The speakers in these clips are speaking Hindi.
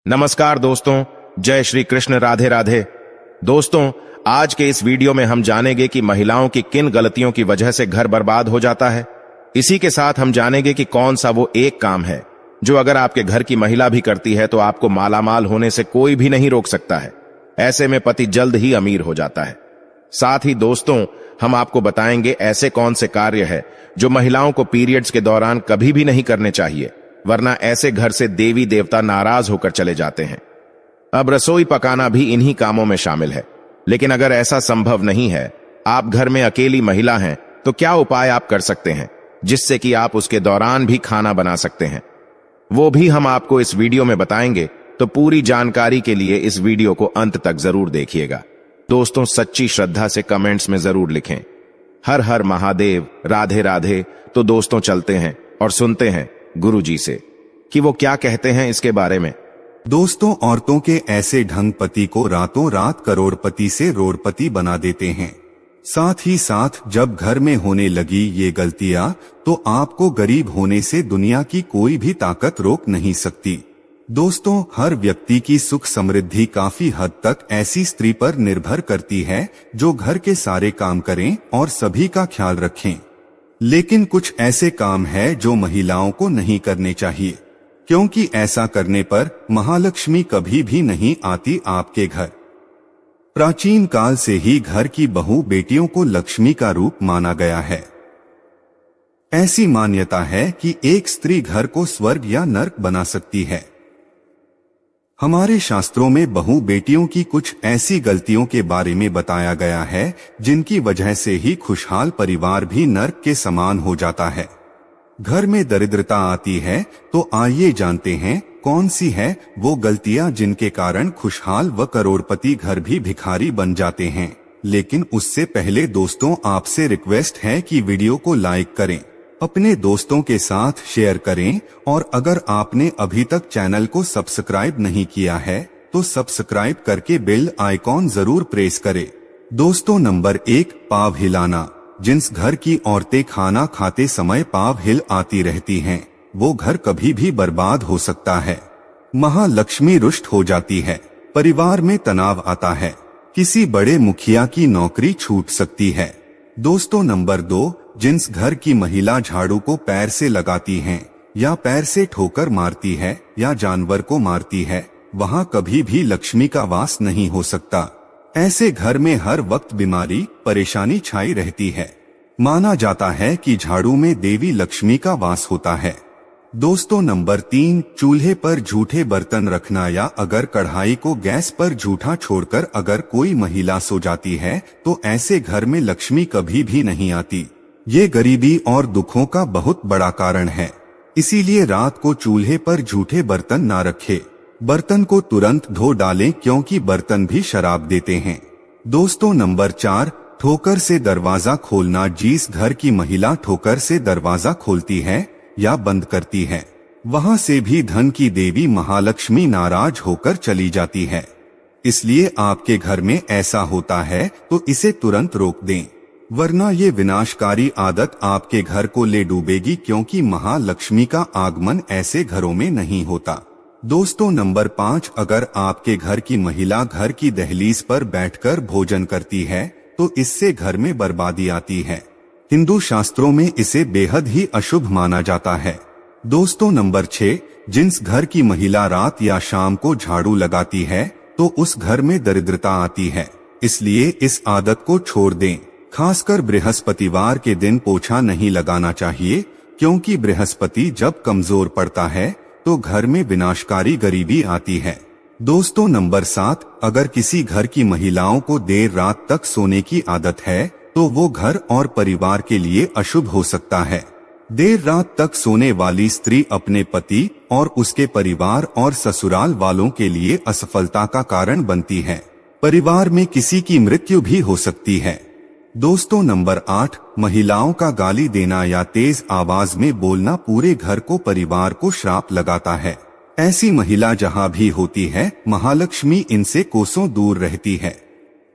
नमस्कार दोस्तों, जय श्री कृष्ण, राधे राधे। दोस्तों, आज के इस वीडियो में हम जानेंगे कि महिलाओं की किन गलतियों की वजह से घर बर्बाद हो जाता है। इसी के साथ हम जानेंगे कि कौन सा वो एक काम है जो अगर आपके घर की महिला भी करती है तो आपको मालामाल होने से कोई भी नहीं रोक सकता है। ऐसे में पति जल्द ही अमीर हो जाता है। साथ ही दोस्तों, हम आपको बताएंगे ऐसे कौन से कार्य है जो महिलाओं को पीरियड्स के दौरान कभी भी नहीं करने चाहिए, वरना ऐसे घर से देवी देवता नाराज होकर चले जाते हैं। अब रसोई पकाना भी इन्हीं कामों में शामिल है। लेकिन अगर ऐसा संभव नहीं है, आप घर में अकेली महिला हैं, तो क्या उपाय आप कर सकते हैं जिससे कि आप उसके दौरान भी खाना बना सकते हैं, वो भी हम आपको इस वीडियो में बताएंगे। तो पूरी जानकारी के लिए इस वीडियो को अंत तक जरूर देखिएगा। दोस्तों, सच्ची श्रद्धा से कमेंट्स में जरूर लिखें हर हर महादेव, राधे राधे। तो दोस्तों, चलते हैं और सुनते हैं गुरु जी से कि वो क्या कहते हैं इसके बारे में। दोस्तों, औरतों के ऐसे ढंग पति को रातों रात करोड़पति से रोड़पति बना देते हैं। साथ ही साथ जब घर में होने लगी ये गलतियां, तो आपको गरीब होने से दुनिया की कोई भी ताकत रोक नहीं सकती। दोस्तों, हर व्यक्ति की सुख समृद्धि काफी हद तक ऐसी स्त्री पर निर्भर करती है जो घर के सारे काम करें और सभी का ख्याल रखें। लेकिन कुछ ऐसे काम है जो महिलाओं को नहीं करने चाहिए, क्योंकि ऐसा करने पर महालक्ष्मी कभी भी नहीं आती आपके घर। प्राचीन काल से ही घर की बहू बेटियों को लक्ष्मी का रूप माना गया है। ऐसी मान्यता है कि एक स्त्री घर को स्वर्ग या नर्क बना सकती है। हमारे शास्त्रों में बहू बेटियों की कुछ ऐसी गलतियों के बारे में बताया गया है जिनकी वजह से ही खुशहाल परिवार भी नर्क के समान हो जाता है। घर में दरिद्रता आती है, तो आइए जानते हैं कौन सी है वो गलतियां जिनके कारण खुशहाल व करोड़पति घर भी भिखारी बन जाते हैं। लेकिन उससे पहले दोस्तों, आपसे रिक्वेस्ट है कि वीडियो को लाइक करें, अपने दोस्तों के साथ शेयर करें, और अगर आपने अभी तक चैनल को सब्सक्राइब नहीं किया है तो सब्सक्राइब करके बेल आइकॉन जरूर प्रेस करें। दोस्तों, नंबर 1, पाँव हिलाना। जिस घर की औरतें खाना खाते समय पाँव हिल आती रहती हैं, वो घर कभी भी बर्बाद हो सकता है। महालक्ष्मी रुष्ट हो जाती है, परिवार में तनाव आता है, किसी बड़े मुखिया की नौकरी छूट सकती है। दोस्तों, नंबर 2, जिस घर की महिला झाड़ू को पैर से लगाती हैं, या पैर से ठोकर मारती है, या जानवर को मारती है, वहाँ कभी भी लक्ष्मी का वास नहीं हो सकता। ऐसे घर में हर वक्त बीमारी परेशानी छाई रहती है। माना जाता है कि झाड़ू में देवी लक्ष्मी का वास होता है। दोस्तों, नंबर 3, चूल्हे पर झूठे बर्तन रखना, या अगर कढ़ाई को गैस पर झूठा छोड़कर अगर कोई महिला सो जाती है तो ऐसे घर में लक्ष्मी कभी भी नहीं आती। ये गरीबी और दुखों का बहुत बड़ा कारण है। इसीलिए रात को चूल्हे पर झूठे बर्तन ना रखें। बर्तन को तुरंत धो डालें, क्योंकि बर्तन भी शराब देते हैं। दोस्तों, नंबर 4, ठोकर से दरवाजा खोलना। जिस घर की महिला ठोकर से दरवाजा खोलती है या बंद करती है, वहां से भी धन की देवी महालक्ष्मी नाराज होकर चली जाती है। इसलिए आपके घर में ऐसा होता है तो इसे तुरंत रोक दें, वरना ये विनाशकारी आदत आपके घर को ले डूबेगी, क्योंकि महालक्ष्मी का आगमन ऐसे घरों में नहीं होता। दोस्तों, नंबर 5, अगर आपके घर की महिला घर की दहलीज पर बैठकर भोजन करती है तो इससे घर में बर्बादी आती है। हिंदू शास्त्रों में इसे बेहद ही अशुभ माना जाता है। दोस्तों, नंबर 6, जिस घर की महिला रात या शाम को झाड़ू लगाती है तो उस घर में दरिद्रता आती है। इसलिए इस आदत को छोड़ दें। खासकर बृहस्पतिवार के दिन पोछा नहीं लगाना चाहिए, क्योंकि बृहस्पति जब कमजोर पड़ता है तो घर में विनाशकारी गरीबी आती है। दोस्तों, नंबर 7, अगर किसी घर की महिलाओं को देर रात तक सोने की आदत है तो वो घर और परिवार के लिए अशुभ हो सकता है। देर रात तक सोने वाली स्त्री अपने पति और उसके परिवार और ससुराल वालों के लिए असफलता का कारण बनती है। परिवार में किसी की मृत्यु भी हो सकती है। दोस्तों, नंबर 8, महिलाओं का गाली देना या तेज आवाज में बोलना पूरे घर को परिवार को श्राप लगाता है। ऐसी महिला जहां भी होती है, महालक्ष्मी इनसे कोसों दूर रहती है।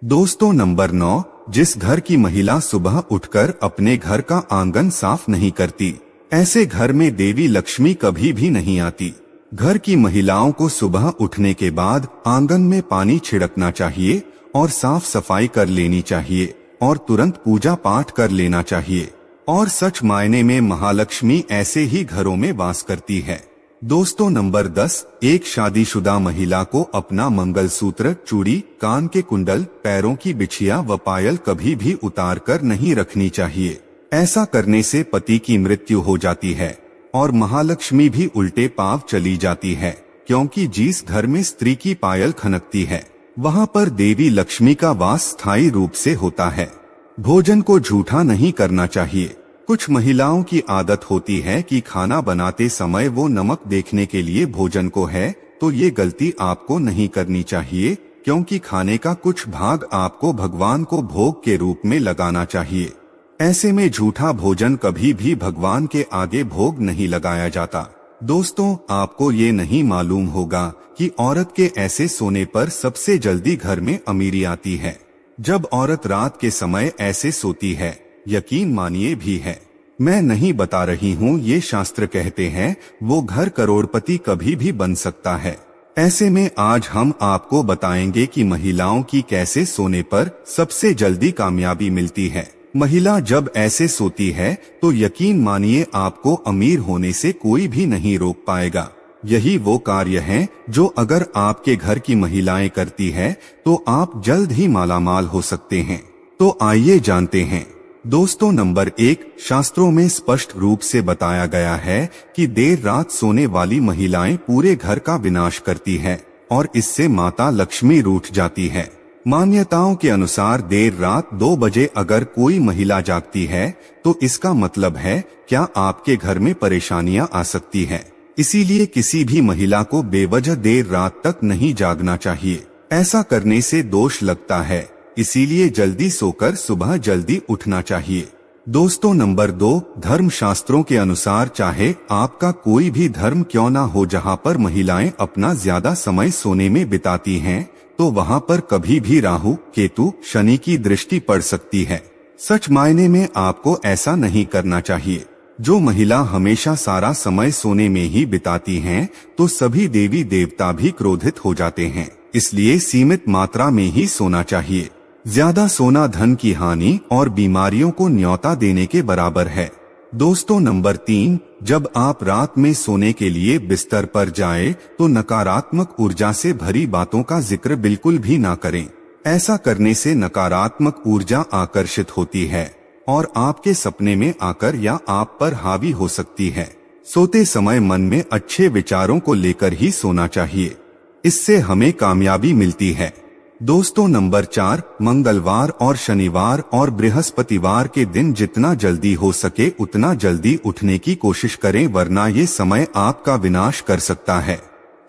दोस्तों, नंबर 9, जिस घर की महिला सुबह उठकर अपने घर का आंगन साफ नहीं करती, ऐसे घर में देवी लक्ष्मी कभी भी नहीं आती। घर की महिलाओं को सुबह उठने के बाद आंगन में पानी छिड़कना चाहिए और साफ सफाई कर लेनी चाहिए और तुरंत पूजा पाठ कर लेना चाहिए। और सच मायने में महालक्ष्मी ऐसे ही घरों में वास करती है। दोस्तों नंबर 10, एक शादीशुदा महिला को अपना मंगलसूत्र, चूड़ी, कान के कुंडल, पैरों की बिछिया व पायल कभी भी उतार कर नहीं रखनी चाहिए। ऐसा करने से पति की मृत्यु हो जाती है और महालक्ष्मी भी उल्टे पांव चली जाती है, क्योंकि जिस घर में स्त्री की पायल खनकती है वहां पर देवी लक्ष्मी का वास स्थायी रूप से होता है। भोजन को झूठा नहीं करना चाहिए। कुछ महिलाओं की आदत होती है कि खाना बनाते समय वो नमक देखने के लिए भोजन को है, तो ये गलती आपको नहीं करनी चाहिए, क्योंकि खाने का कुछ भाग आपको भगवान को भोग के रूप में लगाना चाहिए। ऐसे में झूठा भोजन कभी भी भगवान के आगे भोग नहीं लगाया जाता। दोस्तों आपको ये नहीं मालूम होगा कि औरत के ऐसे सोने पर सबसे जल्दी घर में अमीरी आती है। जब औरत रात के समय ऐसे सोती है, यकीन मानिए भी है, मैं नहीं बता रही हूँ, ये शास्त्र कहते हैं, वो घर करोड़पति कभी भी बन सकता है। ऐसे में आज हम आपको बताएंगे कि महिलाओं की कैसे सोने पर सबसे जल्दी कामयाबी मिलती है। महिला जब ऐसे सोती है तो यकीन मानिए आपको अमीर होने से कोई भी नहीं रोक पाएगा। यही वो कार्य है जो अगर आपके घर की महिलाएं करती है तो आप जल्द ही मालामाल हो सकते हैं। तो आइए जानते हैं। दोस्तों नंबर 1, शास्त्रों में स्पष्ट रूप से बताया गया है कि देर रात सोने वाली महिलाएं पूरे घर का विनाश करती है और इससे माता लक्ष्मी रूठ जाती है। मान्यताओं के अनुसार देर रात 2 बजे अगर कोई महिला जागती है तो इसका मतलब है क्या आपके घर में परेशानियां आ सकती है। इसीलिए किसी भी महिला को बेवजह देर रात तक नहीं जागना चाहिए। ऐसा करने से दोष लगता है, इसीलिए जल्दी सोकर सुबह जल्दी उठना चाहिए। दोस्तों नंबर 2, धर्म शास्त्रों के अनुसार चाहे आपका कोई भी धर्म क्यों ना हो, जहां पर महिलाएं अपना ज्यादा समय सोने में बिताती हैं, तो वहां पर कभी भी राहु, केतु, शनि की दृष्टि पड़ सकती है। सच मायने में आपको ऐसा नहीं करना चाहिए। जो महिला हमेशा सारा समय सोने में ही बिताती हैं, तो सभी देवी देवता भी क्रोधित हो जाते हैं। इसलिए सीमित मात्रा में ही सोना चाहिए। ज्यादा सोना धन की हानि और बीमारियों को न्योता देने के बराबर है। दोस्तों नंबर 3, जब आप रात में सोने के लिए बिस्तर पर जाएं, तो नकारात्मक ऊर्जा से भरी बातों का जिक्र बिल्कुल भी ना करें। ऐसा करने से नकारात्मक ऊर्जा आकर्षित होती है और आपके सपने में आकर या आप पर हावी हो सकती है। सोते समय मन में अच्छे विचारों को लेकर ही सोना चाहिए, इससे हमें कामयाबी मिलती है। दोस्तों नंबर 4, मंगलवार और शनिवार और बृहस्पतिवार के दिन जितना जल्दी हो सके उतना जल्दी उठने की कोशिश करें, वरना ये समय आपका विनाश कर सकता है।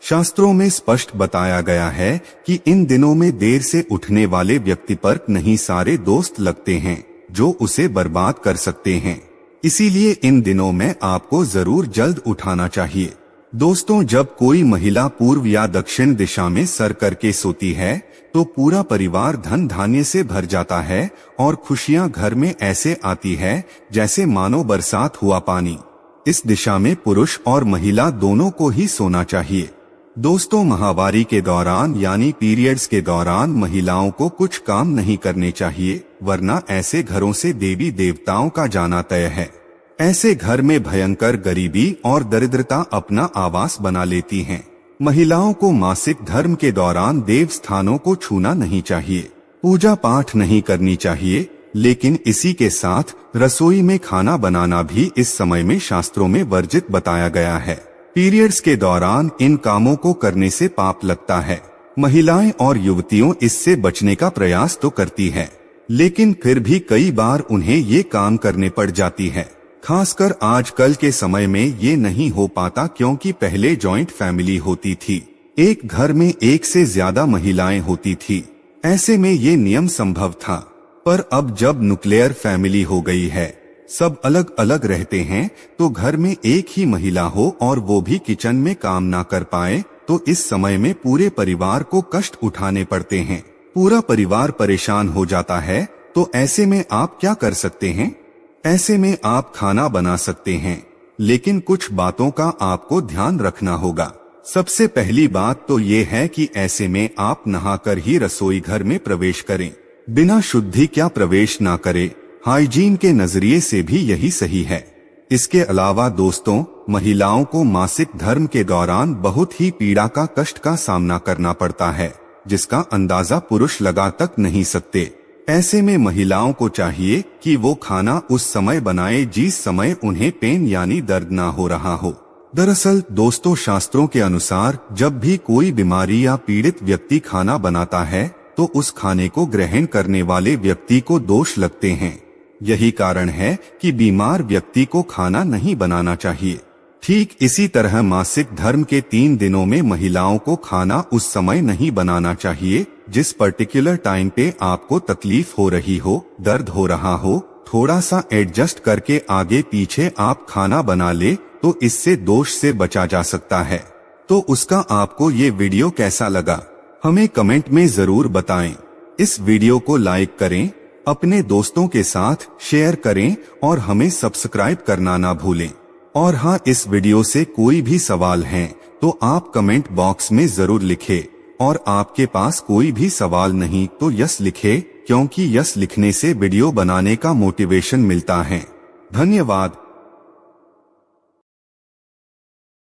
शास्त्रों में स्पष्ट बताया गया है कि इन दिनों में देर से उठने वाले व्यक्ति पर नहीं सारे दोस्त लगते हैं जो उसे बर्बाद कर सकते हैं। इसीलिए इन दिनों में आपको जरूर जल्द उठाना चाहिए। दोस्तों जब कोई महिला पूर्व या दक्षिण दिशा में सर करके सोती है तो पूरा परिवार धन धान्य से भर जाता है और खुशियां घर में ऐसे आती है जैसे मानो बरसात हुआ पानी। इस दिशा में पुरुष और महिला दोनों को ही सोना चाहिए। दोस्तों माहवारी के दौरान यानी पीरियड्स के दौरान महिलाओं को कुछ काम नहीं करने चाहिए, वरना ऐसे घरों से देवी देवताओं का जाना तय है। ऐसे घर में भयंकर गरीबी और दरिद्रता अपना आवास बना लेती हैं। महिलाओं को मासिक धर्म के दौरान देव स्थानों को छूना नहीं चाहिए, पूजा पाठ नहीं करनी चाहिए, लेकिन इसी के साथ रसोई में खाना बनाना भी इस समय में शास्त्रों में वर्जित बताया गया है। पीरियड्स के दौरान इन कामों को करने से पाप लगता है। महिलाएं और युवतियों इससे बचने का प्रयास तो करती हैं, लेकिन फिर भी कई बार उन्हें ये काम करने पड़ जाती है। खासकर आजकल के समय में ये नहीं हो पाता, क्योंकि पहले जॉइंट फैमिली होती थी, एक घर में एक से ज्यादा महिलाएं होती थी। ऐसे में ये नियम संभव था, पर अब जब न्यूक्लियर फैमिली हो गई है, सब अलग अलग रहते हैं, तो घर में एक ही महिला हो और वो भी किचन में काम ना कर पाए, तो इस समय में पूरे परिवार को कष्ट उठाने पड़ते हैं। पूरा परिवार परेशान हो जाता है। तो ऐसे में आप क्या कर सकते हैं? ऐसे में आप खाना बना सकते हैं, लेकिन कुछ बातों का आपको ध्यान रखना होगा। सबसे पहली बात तो ये है कि ऐसे में आप नहाकर ही रसोई घर में प्रवेश करें, बिना शुद्धि क्या प्रवेश ना करें। हाइजीन के नजरिए से भी यही सही है। इसके अलावा दोस्तों, महिलाओं को मासिक धर्म के दौरान बहुत ही पीड़ा का कष्ट का सामना करना पड़ता है, जिसका अंदाजा पुरुष लगा तक नहीं सकते। ऐसे में महिलाओं को चाहिए कि वो खाना उस समय बनाए जिस समय उन्हें पेन यानी दर्द ना हो रहा हो। दरअसल दोस्तों, शास्त्रों के अनुसार जब भी कोई बीमारी या पीड़ित व्यक्ति खाना बनाता है तो उस खाने को ग्रहण करने वाले व्यक्ति को दोष लगते हैं। यही कारण है कि बीमार व्यक्ति को खाना नहीं बनाना चाहिए। ठीक इसी तरह मासिक धर्म के 3 दिनों में महिलाओं को खाना उस समय नहीं बनाना चाहिए जिस पर्टिकुलर टाइम पे आपको तकलीफ हो रही हो, दर्द हो रहा हो। थोड़ा सा एडजस्ट करके आगे पीछे आप खाना बना ले तो इससे दोष से बचा जा सकता है। तो उसका आपको ये वीडियो कैसा लगा हमें कमेंट में जरूर बताएं। इस वीडियो को लाइक करें, अपने दोस्तों के साथ शेयर करें और हमें सब्सक्राइब करना ना भूलें। और हाँ, इस वीडियो से कोई भी सवाल है तो आप कमेंट बॉक्स में जरूर लिखें, और आपके पास कोई भी सवाल नहीं तो यस लिखें, क्योंकि यस लिखने से वीडियो बनाने का मोटिवेशन मिलता है। धन्यवाद।